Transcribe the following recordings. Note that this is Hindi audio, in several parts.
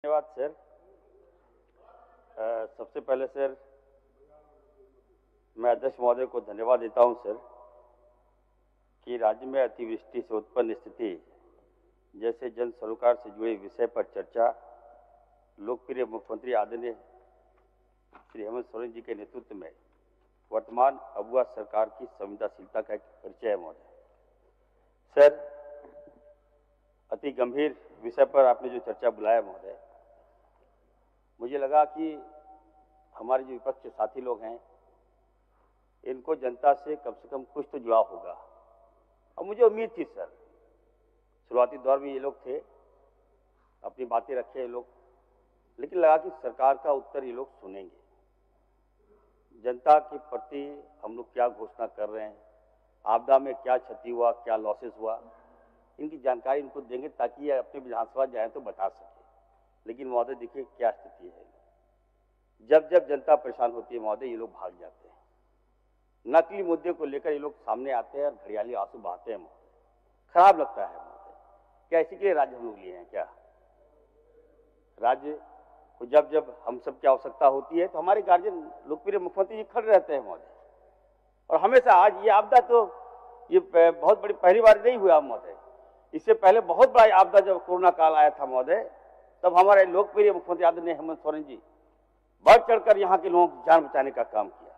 धन्यवाद सर। सबसे पहले सर मैं अध्यक्ष महोदय को धन्यवाद देता हूं सर कि राज्य में अतिवृष्टि से उत्पन्न स्थिति जैसे जन सरोकार से जुड़े विषय पर चर्चा लोकप्रिय मुख्यमंत्री आदरणीय श्री हेमंत सोरेन जी के नेतृत्व में वर्तमान अगुवा सरकार की संवेदनशीलता का एक परिचय है महोदय। सर, अति गंभीर विषय पर आपने जो चर्चा बुलाया महोदय, मुझे लगा कि हमारे जो विपक्ष के साथी लोग हैं इनको जनता से कम कुछ तो जुड़ाव होगा और मुझे उम्मीद थी सर। शुरुआती दौर में ये लोग थे, अपनी बातें रखे ये लोग, लेकिन लगा कि सरकार का उत्तर ये लोग सुनेंगे। जनता के प्रति हम लोग क्या घोषणा कर रहे हैं, आपदा में क्या क्षति हुआ, क्या लॉसेस हुआ, इनकी जानकारी इनको देंगे ताकि ये अपने विधानसभा जाए तो बता सके। लेकिन महोदय देखिए क्या स्थिति है, जब जब जनता परेशान होती है महोदय ये लोग भाग जाते हैं। नकली मुद्दे को लेकर ये लोग सामने आते हैं और घड़ियाली आंसू बहाते हैं महोदय। खराब लगता है महोदय। क्या इसी के लिए राज्य हम लोग लिए हैं क्या? राज्य को जब जब हम सब की आवश्यकता होती है तो हमारे गार्जियन लोकप्रिय मुख्यमंत्री जी खड़े रहते हैं महोदय। और हमेशा आज ये आपदा तो ये बहुत बड़ी पहली बार नहीं हुआ महोदय। इससे पहले बहुत बड़ा आपदा जब कोरोना काल आया था महोदय, तब हमारे लोकप्रिय मुख्यमंत्री आदरणीय हेमंत सोरेन जी बढ़ चढ़कर यहाँ के लोगों की जान बचाने का काम किया,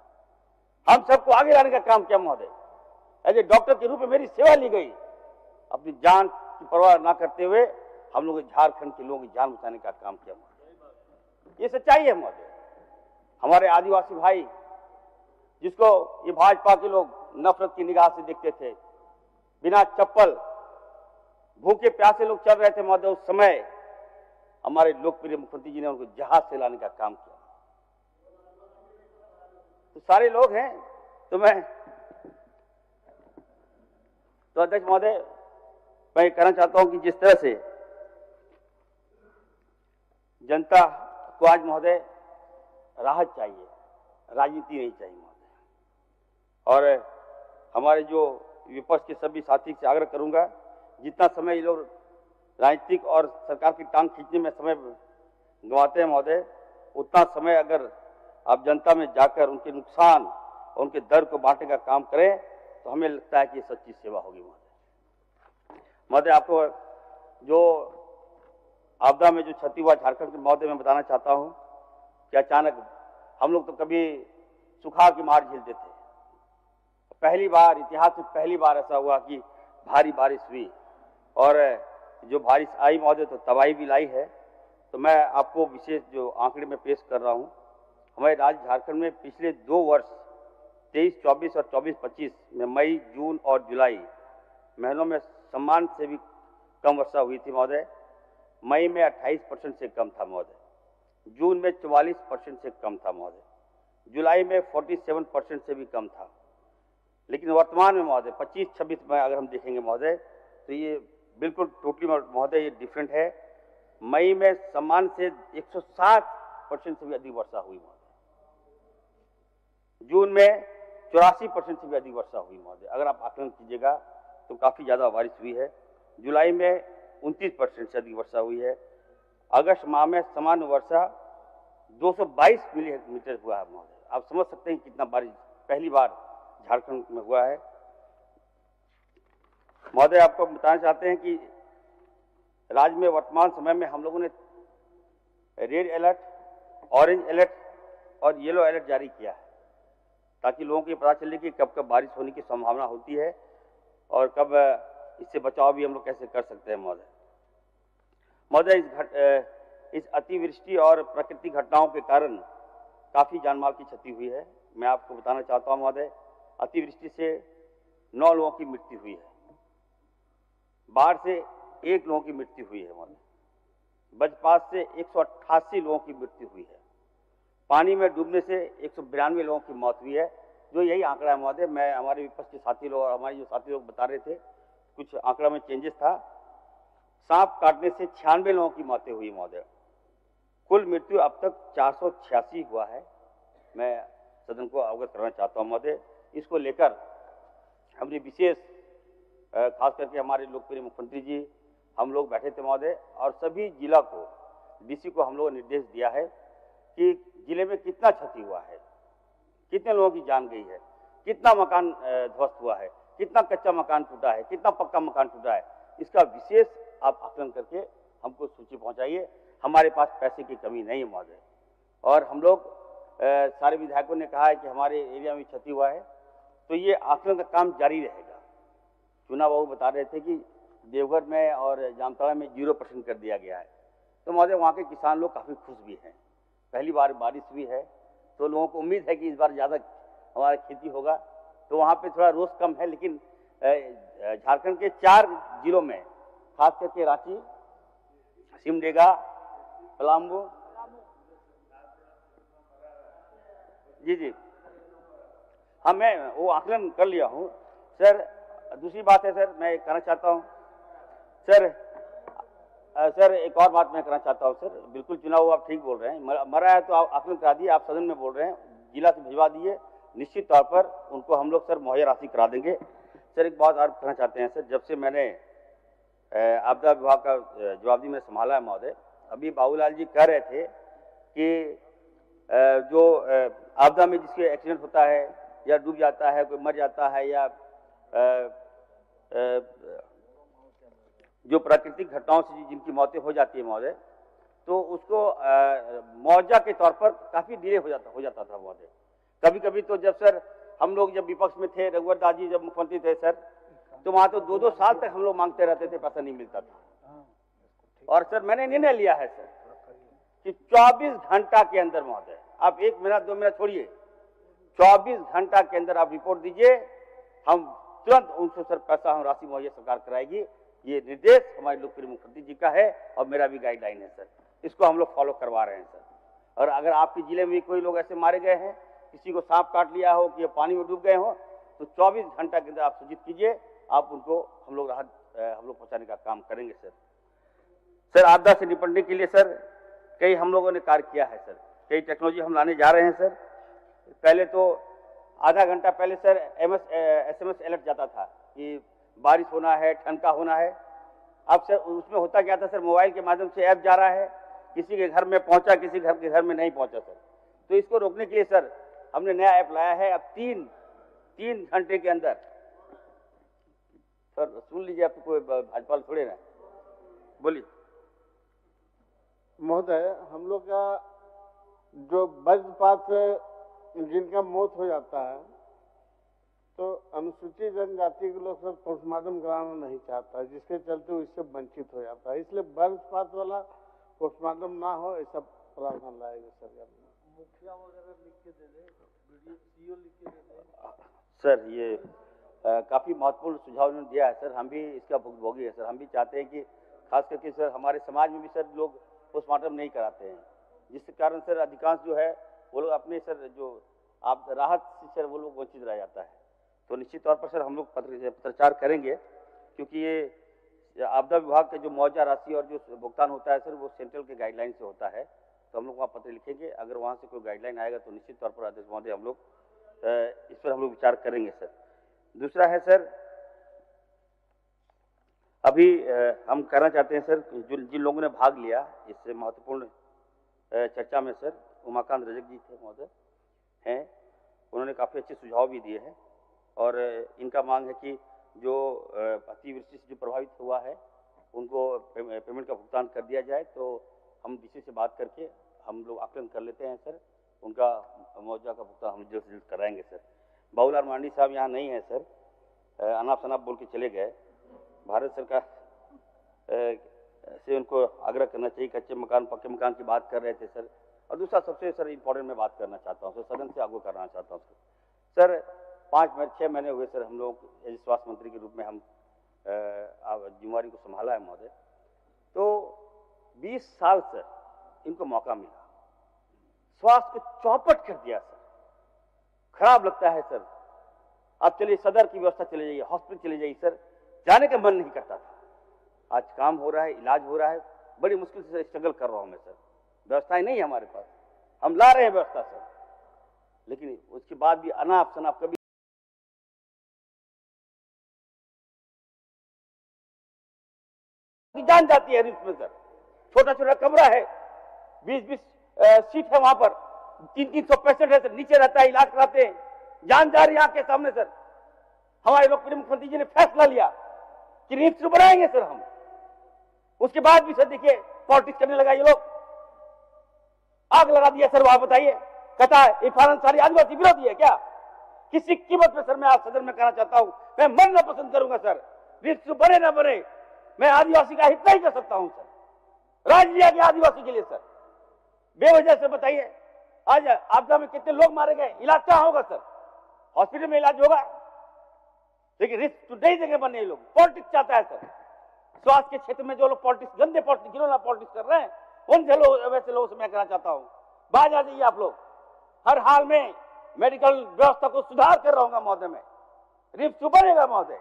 हम सबको आगे लाने का काम किया महोदय। एज ए डॉक्टर के रूप में मेरी सेवा ली गई, अपनी जान की परवाह ना करते हुए हम लोग झारखंड के लोगों की जान बचाने का काम किया महोदय। ये सच्चाई है महोदय। हमारे आदिवासी भाई जिसको ये भाजपा के लोग नफरत की निगाह से देखते थे, बिना चप्पल भूखे प्यासे लोग चल रहे थे महोदय, उस समय हमारे लोकप्रिय मुख्यमंत्री जी ने उनको जहाज से लाने का काम किया। तो सारे लोग हैं। तो मैं तो अध्यक्ष महोदय मैं कहना चाहता हूं कि जिस तरह से जनता को आज महोदय राहत चाहिए, राजनीति नहीं चाहिए महोदय। और हमारे जो विपक्ष के सभी साथी से आग्रह करूंगा, जितना समय ये लोग राजनीतिक और सरकार की टांग खींचने में समय गंवाते हैं महोदय, उतना समय अगर आप जनता में जाकर उनके नुकसान और उनके दर्द को बांटने का काम करें तो हमें लगता है कि ये सच्ची सेवा होगी महोदय। महोदय, आपको जो आपदा में जो क्षति हुआ झारखंड के महोदय मैं बताना चाहता हूं कि अचानक हम लोग तो कभी सुखाड़ की मार झेलते थे, पहली बार इतिहास में पहली बार ऐसा हुआ कि भारी बारिश हुई और जो बारिश आई महोदय तो तबाही भी लाई है। तो मैं आपको विशेष जो आंकड़े में पेश कर रहा हूं, हमारे राज्य झारखंड में पिछले 2 वर्ष 23-24 और 24-25 में मई, जून और जुलाई महीनों में सम्मान से भी कम वर्षा हुई थी महोदय। मई में 28% से कम था महोदय, जून में 44% से कम था महोदय, जुलाई में 47% से भी कम था। लेकिन वर्तमान में महोदय 25-26 में अगर हम देखेंगे महोदय तो ये बिल्कुल टोटली महोदय ये डिफरेंट है। मई में सम्मान से 160% से भी अधिक वर्षा हुई महोदय, जून में 84% से भी अधिक वर्षा हुई महोदय। अगर आप आकलन कीजिएगा तो काफी ज्यादा बारिश हुई है। जुलाई में 29% से अधिक वर्षा हुई है। अगस्त माह में सामान्य वर्षा 222 मिलीमीटर हुआ है महोदय। आप समझ सकते हैं कितना बारिश पहली बार झारखंड में हुआ है महोदय। आपको बताना चाहते हैं कि राज्य में वर्तमान समय में हम लोगों ने रेड अलर्ट, ऑरेंज अलर्ट और येलो अलर्ट जारी किया है ताकि लोगों को ये पता चले कि कब कब बारिश होने की संभावना होती है और कब इससे बचाव भी हम लोग कैसे कर सकते हैं महोदय। इस अतिवृष्टि और प्राकृतिक घटनाओं के कारण काफी जानमाल की क्षति हुई है। मैं आपको बताना चाहता हूं महोदय, अतिवृष्टि से 9 लोगों की मृत्यु हुई है, बाढ़ से 1 लोगों की मृत्यु हुई है महोदय, वज्रपात से 188 लोगों की मृत्यु हुई है, पानी में डूबने से 192 लोगों की मौत हुई है। जो यही आंकड़ा है महोदय। मैं हमारे विपक्ष के साथी लोग और हमारे जो साथी लोग बता रहे थे, कुछ आंकड़ा में चेंजेस था। सांप काटने से 96 लोगों की मौतें हुई महोदय। कुल मृत्यु अब तक 486 हुआ है। मैं सदन को अवगत करना चाहता हूं महोदय। इसको लेकर हमने विशेष खास करके हमारे लोकप्रिय मुख्यमंत्री जी हम लोग बैठे थे महोदय और सभी जिला को डीसी को हम लोगों ने निर्देश दिया है कि जिले में कितना क्षति हुआ है, कितने लोगों की जान गई है, कितना मकान ध्वस्त हुआ है, कितना कच्चा मकान टूटा है, कितना पक्का मकान टूटा है, इसका विशेष आप आकलन करके हमको सूची पहुंचाइए। हमारे पास पैसे की कमी नहीं है महोदय। और हम लोग सारे विधायकों ने कहा है कि हमारे एरिया में क्षति हुआ है, तो ये आकलन का काम जारी रहेगा। चुनाव बाबू बता रहे थे कि देवघर में और जामताड़ा में 0% कर दिया गया है, तो महोदय वहाँ के किसान लोग काफ़ी खुश भी हैं। पहली बार बारिश हुई है, तो लोगों को उम्मीद है कि इस बार ज़्यादा हमारा खेती होगा, तो वहाँ पे थोड़ा रोष कम है। लेकिन झारखंड के 4 जिलों में, खास करके रांची, सिमडेगा, पलामू, जी हाँ, मैं वो आकलन कर लिया हूँ सर। दूसरी बात है सर, मैं कहना चाहता हूँ सर, एक और बात मैं कहना चाहता हूँ सर। बिल्कुल चुनाव आप ठीक बोल रहे हैं, मरा है तो आप आकलन करा दिए, आप सदन में बोल रहे हैं, जिला से भिजवा दिए, निश्चित तौर पर उनको हम लोग सर मुहैया राशि करा देंगे। सर एक बात और कहना चाहते हैं सर, जब से मैंने आपदा विभाग का जवाबदेही में संभाला है महोदय, अभी बाबूलाल जी कह रहे थे कि जो आपदा में जिसके एक्सीडेंट होता है या डूब जाता है, कोई मर जाता है, या जो प्राकृतिक घटनाओं से जिनकी मौतें हो जाती है महोदय, तो उसको मुआवजा के तौर पर काफ़ी डिले हो जाता था महोदय। कभी कभी तो जब सर हम लोग जब विपक्ष में थे, रघुवर दास जी जब मुख्यमंत्री थे सर, तो वहाँ तो 2-2 साल तक हम लोग मांगते रहते थे, पैसा नहीं मिलता था। और सर मैंने निर्णय लिया है सर कि 24 घंटा के अंदर महोदय, आप 1 मिनट 2 मिनट छोड़िए, 24 घंटा के अंदर आप रिपोर्ट दीजिए, हम तुरंत उनसे सर पैसा हम राशि मुहैया सरकार कराएगी। ये निर्देश हमारे लोकप्रिय मुख्यमंत्री जी का है और मेरा भी गाइडलाइन है सर, इसको हम लोग फॉलो करवा रहे हैं सर। और अगर आपके जिले में कोई लोग ऐसे मारे गए हैं, किसी को सांप काट लिया हो कि पानी में डूब गए हो, तो 24 घंटा के अंदर आप सूचित कीजिए, आप उनको हम लोग राहत पहुंचाने का काम करेंगे सर। सर आपदा से निपटने के लिए सर कई हम लोगों ने कार्य किया है सर, कई टेक्नोलॉजी हम लाने जा रहे हैं सर। पहले तो आधा घंटा पहले सर SMS अलर्ट जाता था कि बारिश होना है, ठनका होना है। अब सर उसमें होता क्या था सर, मोबाइल के माध्यम से ऐप जा रहा है, किसी के घर में पहुंचा, किसी के घर में नहीं पहुंचा सर। तो इसको रोकने के लिए सर हमने नया ऐप लाया है। अब 3 घंटे के अंदर सर, सुन लीजिए, आपको कोई भाजपा थोड़े ना, बोलिए महोदय। हम लोग का जो वज्रपात से जिनका मौत हो जाता है, तो अनुसूचित जनजाति के लोग सब पोस्टमार्टम कराना नहीं चाहता है, जिसके चलते वो इससे वंचित हो जाता है। इसलिए वज्रपात वाला पोस्टमार्टम ना हो, ऐसा प्रावधान लाएगा सरकार। मुखिया वगैरह लिख के दे दे, CO लिख के दे दे सर। ये काफ़ी महत्वपूर्ण सुझाव उन्होंने दिया है सर, हम भी इसका भुगतभोगी है सर। हम भी चाहते हैं कि खास करके सर हमारे समाज में भी सर लोग पोस्टमार्टम नहीं कराते हैं, जिसके कारण सर अधिकांश जो है वो लोग अपने सर जो आप राहत से सर वो लोग वंचित रह जाता है। तो निश्चित तौर पर सर हम लोग पत्रचार करेंगे, क्योंकि ये आपदा विभाग का जो मुआवजा राशि और जो भुगतान होता है सर, वो सेंट्रल के गाइडलाइन से होता है। तो हम लोग वहाँ पत्र लिखेंगे, अगर वहाँ से कोई गाइडलाइन आएगा तो निश्चित तौर पर अध्यक्ष महोदय हम लोग इस पर हम लोग विचार करेंगे सर। दूसरा है सर, अभी हम कहना चाहते हैं सर, जिन लोगों ने भाग लिया इस महत्वपूर्ण चर्चा में सर, उमाकांत रजक जी थे महोदय हैं, उन्होंने काफ़ी अच्छे सुझाव भी दिए हैं। और इनका मांग है कि जो अतिवृष्टि से जो प्रभावित हुआ है उनको पेमेंट का भुगतान कर दिया जाए। तो हम डीसी से बात करके हम लोग आकलन कर लेते हैं सर, उनका मुआवजा का भुगतान हम जल्द से जल्द कराएंगे सर। बाबूलाल मांडी साहब यहाँ नहीं है सर, अनाप शनाप बोल के चले गए। भारत सरकार से उनको आग्रह करना चाहिए, कच्चे मकान पक्के मकान की बात कर रहे थे सर। और दूसरा सबसे सर इम्पोर्टेंट मैं बात करना चाहता हूँ सर, सदन से आगे करना चाहता हूँ सर। 6 महीने हुए सर हम लोग स्वास्थ्य मंत्री के रूप में हम जिम्मेवारी को संभाला है महोदय। तो 20 साल सर इनको मौका मिला, स्वास्थ्य को चौपट कर दिया सर। खराब लगता है सर। आप चलिए सदर की व्यवस्था चले जाइए, हॉस्पिटल चले जाइए सर, जाने का मन नहीं करता था। आज काम हो रहा है, इलाज हो रहा है, बड़ी मुश्किल से स्ट्रगल कर रहा हूं मैं सर। व्यवस्थाएं नहीं है हमारे पास, हम ला रहे हैं व्यवस्था सर, लेकिन उसके बाद भी अनाप शनाप कभी जान जाती है इसमें सर। छोटा छोटा कमरा है, 20-20 सीट है वहां पर, 300 पेशेंट है सर, नीचे रहता है, इलाज कराते हैं, जान जा रही है आंख के सामने सर। हमारे लोकप्रिय मुख्यमंत्री जी ने फैसला लिया कि रिम्स बनाएंगे सर हम। उसके बाद भी सर देखिए पॉलिटिक्स करने लगा ये लोग, आग लगा दिया सर वहां। बताइए, कहता है इरफान अंसारी आदिवासी विरोधी है क्या? किसी कीमत पे सर मैं आज सदन में कहना चाहता हूं, मैं मरना पसंद करूंगा सर, रिम्स बने ना बने, मैं आदिवासी का हित नहीं कर सकता हूं सर। राज लिया गया आदिवासी के लिए सर, बेवजह से। बताइए आज आपदा में कितने लोग मारे गए, इलाज कहां होगा सर? हॉस्पिटल में इलाज होगा, लेकिन रिस्क तो नहीं देंगे बनने। ये लोग पॉलिटिक्स चाहता है सर। स्वास्थ्य के क्षेत्र में जो लोग पॉलिटिक्स, गंदे पॉलिटिक्स, घिनौना पॉलिटिक्स कर रहे हैं, उन वैसे लोगों से मैं कहना चाहता हूं, बाज आ जाइए आप लोग। हर हाल में मेडिकल व्यवस्था को सुधार कर रहूंगा महोदय मैं, रिम्स बनेगा महोदय,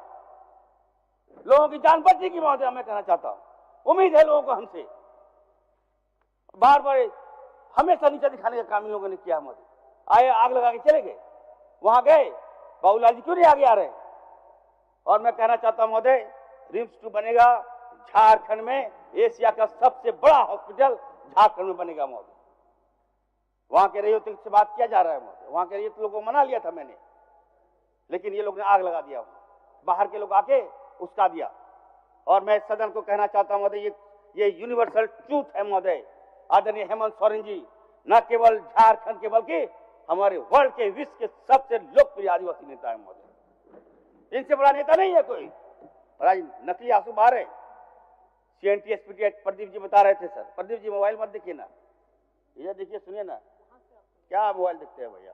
लोगों की जान बचेगी महोदय, मैं कहना चाहता हूं। उम्मीद है लोगों को हमसे। बार बार हमेशा नीचा दिखाने का काम इन लोगों ने किया महोदय। आए आग लगा के चले गए, वहां गए, बाबूलाल जी क्यों नहीं आगे आ रहे? और मैं कहना चाहता हूं महोदय, रिम्स 2 बनेगा झारखंड में, एशिया का सबसे बड़ा हॉस्पिटल झारखंड में बनेगा महोदय। वहां के रहित से बात किया जा रहा है महोदय, वहां के रहित लोगों को मना लिया था मैंने, लेकिन ये लोग ने आग लगा दिया, बाहर के लोग आके उसका दिया। और मैं सदन को कहना चाहता हूं महोदय, ये यूनिवर्सल ट्रूथ है महोदय। आदरणीय हेमंत सोरेन जी न केवल झारखंड के बल्कि हमारे वर्ल्ड के, विश्व के सबसे लोकप्रिय आदिवासी नेता है महोदय। इनसे बड़ा नेता नहीं है कोई। और आज नकली आंसू बहा रहे। CNT SPT act Pradeep ji बता रहे थे सर। प्रदीप जी मोबाइल मत देखिए ना, ये देखिए, सुनिए ना, क्या मोबाइल देखते हैं भैया?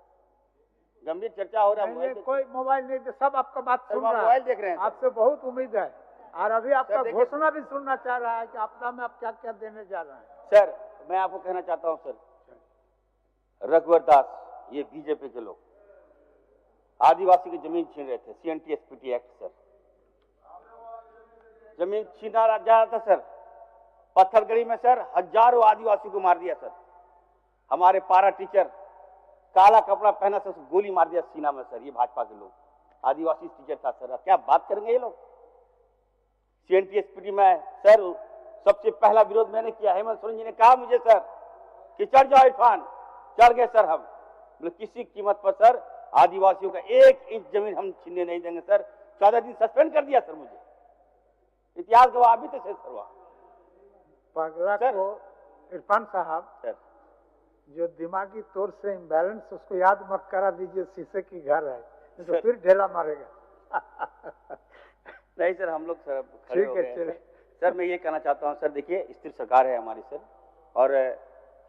गंभीर चर्चा हो रहा है। कोई मोबाइल नहीं, सब आपका बात सुन रहा है, मोबाइल देख रहे हैं। आपसे बहुत उम्मीद है, और अभी आपका घोषणा भी सुनना चाह रहा है कि आपदा में आप क्या क्या देने जा रहे हैं। सर मैं आपको कहना चाहता हूं सर, रघुवर दास, ये बीजेपी के लोग आदिवासी की जमीन छीन रहे थे। CNT SPT एक्ट सर, जमीन छीना जा रहा था सर। पत्थरगढ़ी में सर हजारों आदिवासी को मार दिया सर। हमारे पारा टीचर, काला कपड़ा पहना सर, गोली मार दिया सीना में सर। ये भाजपा के लोग, आदिवासी टीचर था सर। क्या बात करेंगे ये लोग? CNT SPT में सर सबसे पहला विरोध मैंने किया। हेमंत सोरेन जी ने कहा मुझे सर कि चढ़ जाओ इरफान, चढ़ गए सर हम। किसी कीमत पर सर आदिवासियों का 1 इंच जमीन हम छीनने नहीं देंगे सर। 14 दिन सस्पेंड कर दिया सर मुझे, इतिहास गवाह अभी तक सर वहां पगला को। इरफान साहब सर, जो दिमागी तौर से इम्बैलेंस, उसको याद मत करा दीजिए शीशे की घर है, तो फिर ढेला मारेगा। नहीं सर, हम लोग सर खड़े हो गए। सर मैं ये कहना चाहता हूं सर, देखिए स्थिर सरकार है हमारी सर, और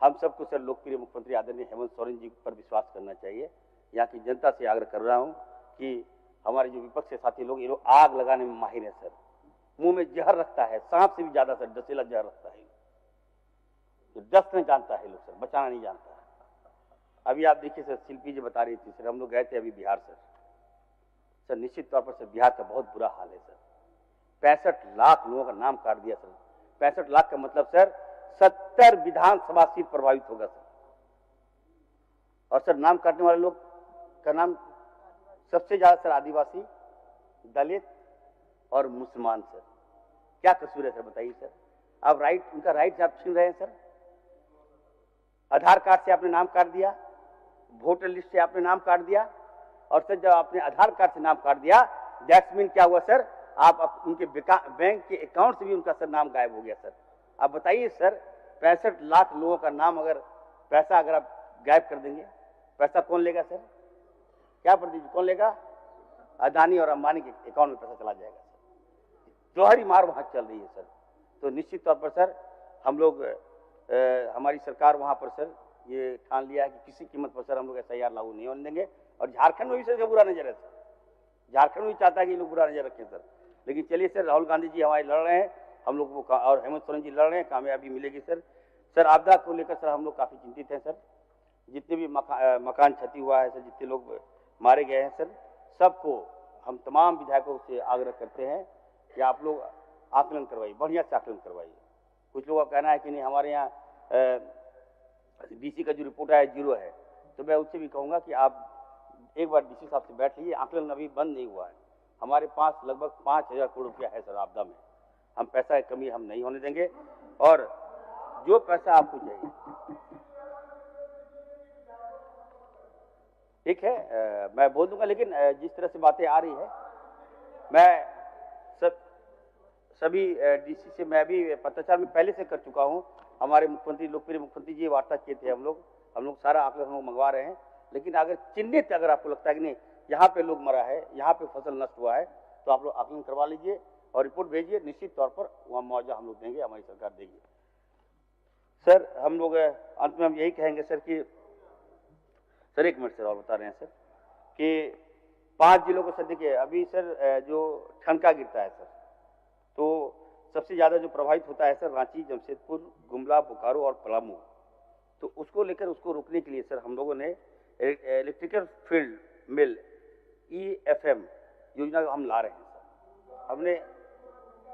हम सबको सर लोकप्रिय मुख्यमंत्री आदरणीय हेमंत सोरेन जी पर विश्वास करना चाहिए। यहाँ की जनता से आग्रह कर रहा हूँ कि हमारे जो विपक्ष के साथी लोग, ये लोग आग लगाने में माहिर है सर। मुंह में जहर रखता है, सांप से भी ज्यादा सर डसेला जहर रखता है। तो डस नहीं जानता है लोग सर, बचाना नहीं जानता है। अभी आप देखिए सर, शिल्पी जी बता रही थी सर, हम लोग गए थे अभी बिहार सर। निश्चित तौर पर सर बिहार का बहुत बुरा हाल है सर। 65 लाख लोगों का नाम काट दिया सर। 65 लाख का मतलब सर 70 विधानसभा सीट प्रभावित होगा सर। और सर नाम काटने वाले लोग का नाम सबसे ज्यादा सर आदिवासी, दलित और मुसलमान सर। क्या कसूर है सर, बताइए सर? आप राइट, उनका राइट आप छीन रहे हैं सर। आधार कार्ड से आपने नाम काट दिया, वोटर लिस्ट से आपने नाम काट दिया, और सर जब आपने आधार कार्ड से नाम काट दिया, दैट्स मीन क्या हुआ सर? आप उनके बैंक के अकाउंट से भी उनका सर नाम गायब हो गया सर। आप बताइए सर, 65 लाख लोगों का नाम, अगर पैसा अगर आप गायब कर देंगे, पैसा कौन लेगा सर? क्या प्रदीप, कौन लेगा? अदानी और अंबानी के अकाउंट में पैसा चला जाएगा सर। जोहरी मार वहां चल रही है सर। तो निश्चित तौर पर सर हम लोग, हमारी सरकार वहां पर सर ये ठान लिया है कि किसी कीमत पर सर हम लोग SIR लागू नहीं होने देंगे। और झारखंड में भी सर बुरा नजर है सर, झारखंड भी चाहता है कि लोग बुरा नजर रखें सर। लेकिन चलिए सर, राहुल गांधी जी हमारे लड़ रहे हैं, हम लोग वो, और हेमंत सोरेन जी लड़ रहे हैं, कामयाबी मिलेगी सर। सर आपदा को लेकर सर हम लोग काफी चिंतित हैं सर। जितने भी मकान क्षति हुआ है सर, जितने लोग मारे गए हैं सर, सबको हम तमाम विधायकों से आग्रह करते हैं कि आप लोग आकलन करवाइए, बढ़िया से आकलन करवाइए। कुछ लोगों का कहना है कि नहीं हमारे यहाँ DC का जो रिपोर्ट आया 0 है, तो मैं उससे भी कहूँगा कि आप एक बार DC साहब से बैठ लीजिए। आकलन अभी बंद नहीं हुआ है। हमारे पास लगभग 5000 करोड़ रुपया है सर आपदा में। हम पैसा की कमी हम नहीं होने देंगे। और जो पैसा आपको चाहिए। ठीक है, मैं बोल दूंगा, लेकिन जिस तरह से बातें आ रही है, मैं सभी डीसी से मैं भी पत्राचार में पहले से कर चुका हूं। हमारे मुख्यमंत्री, लोकप्रिय मुख्यमंत्री जी वार्ता किए थे, हम लोग सारा आंकड़ा हम लोग मंगवा रहे हैं। लेकिन अगर चिन्हित अगर आपको लगता है कि नहीं यहाँ पे लोग मरा है, यहाँ पे फसल नष्ट हुआ है, तो आप लोग आकलन करवा लीजिए और रिपोर्ट भेजिए। निश्चित तौर पर वहाँ मुआवजा हम लोग देंगे, हमारी सरकार देगी। सर हम लोग अंत में हम यही कहेंगे सर कि सर एक मिनट सर और बता रहे हैं सर कि 5 जिलों को सर देखिए, अभी सर जो ठनका गिरता है सर, तो सबसे ज्यादा जो प्रभावित होता है सर रांची, जमशेदपुर, गुमला, बोकारो और पलामू। तो उसको लेकर उसको रोकने के लिए सर हम लोगों ने इलेक्ट्रिकल फील्ड मिल EFM योजना हम ला रहे हैं सर। हमने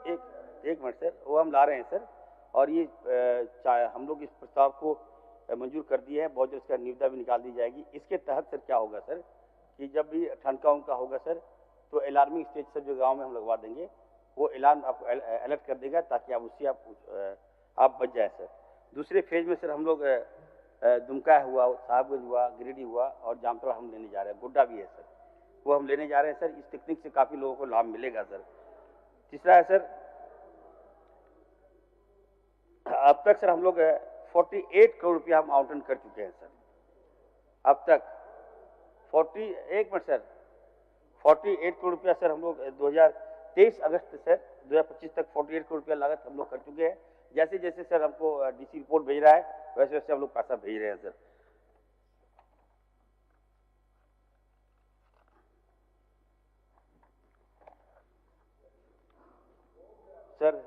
एक मिनट सर, वो हम ला रहे हैं सर, और ये हम लोग इस प्रस्ताव को मंजूर कर दिए है। बहुत जल्द इसका निविदा भी निकाल दी जाएगी। इसके तहत सर क्या होगा सर कि जब भी ठनका उनका होगा सर, तो अलार्मिंग स्टेज सर जो गांव में हम लगवा देंगे, वो अलार्म आपको अलर्ट कर देगा, ताकि आप उससे आप बच जाए सर। दूसरे फेज में सर हम लोग दुमका हुआ, साहबगंज हुआ, गिरिडीह हुआ और जामताड़ा हम लेने जा रहे हैं, गोड्डा भी है सर, वो हम लेने जा रहे हैं सर। इस टेक्निक से काफी लोगों को लाभ मिलेगा सर। तीसरा है सर, अब तक सर हम लोग 48 करोड़ रुपया हम आवंटन कर चुके हैं सर। अब तक 48 करोड़ रुपया सर हम लोग 2023 अगस्त से 2025 तक 48 करोड़ रुपया लागत हम लोग कर चुके हैं। जैसे जैसे सर हमको डीसी रिपोर्ट भेज रहा है, वैसे वैसे हम लोग पैसा भेज रहे हैं सर। सर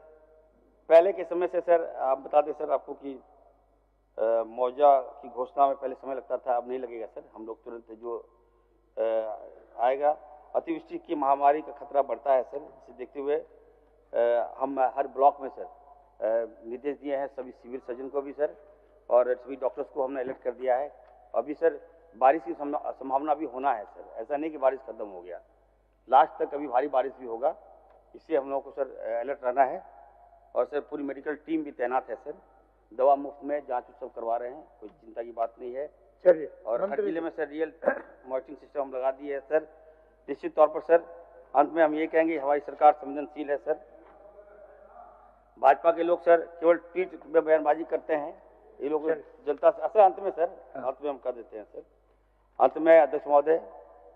पहले के समय से सर आप बता दें सर आपको कि मुआवजा की घोषणा में पहले समय लगता था, अब नहीं लगेगा सर। हम लोग तुरंत जो आएगा, अतिवृष्टि की महामारी का खतरा बढ़ता है सर, इसे देखते हुए हम हर ब्लॉक में सर निर्देश दिए हैं सभी सिविल सर्जन को भी सर, और सभी डॉक्टर्स को हमने अलर्ट कर दिया है। अभी सर बारिश की संभावना भी होना है सर, ऐसा नहीं कि बारिश खत्म हो गया, लास्ट तक अभी भारी बारिश भी होगा, इससे हम लोगों को सर अलर्ट रहना है। और सर पूरी मेडिकल टीम भी तैनात है सर, दवा मुफ्त में जांच सब करवा रहे हैं, कोई चिंता की बात नहीं है। चलिए, और हर जिले में सर रियल मॉनिटरिंग सिस्टम हम लगा दिए है सर। निश्चित तौर पर सर अंत में हम ये कहेंगे हमारी सरकार संवेदनशील है सर। भाजपा के लोग सर केवल ट्वीट में बयानबाजी करते हैं, ये लोग जनता से असर। अंत में सर अंत में हम कर देते हैं सर, अंत में अध्यक्ष महोदय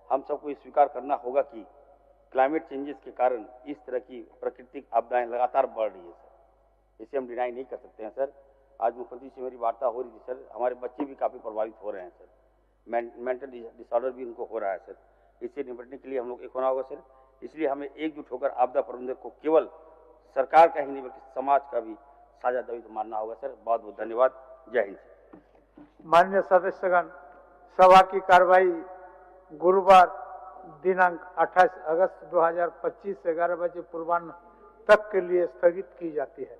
हम सबको ये स्वीकार करना होगा कि क्लाइमेट चेंजेस के कारण इस तरह की प्राकृतिक आपदाएं लगातार बढ़ रही है सर, इसे हम डिनाई नहीं कर सकते हैं सर। आज मुख्यमंत्री से मेरी वार्ता हो रही थी सर, हमारे बच्चे भी काफ़ी प्रभावित हो रहे हैं सर, मेंटल डिसऑर्डर भी उनको हो रहा है सर। इससे निपटने के लिए हम लोग एक होना होगा सर। इसलिए हमें एकजुट होकर आपदा प्रबंधन को केवल सरकार का ही नहीं बल्कि समाज का भी साझा दायित्व मानना होगा सर। बहुत बहुत धन्यवाद। जय हिंद। माननीय सदस्यगण, सभा की कार्रवाई गुरुवार दिनांक 28 अगस्त 2025 11 बजे पूर्वाह्न तक के लिए स्थगित की जाती है।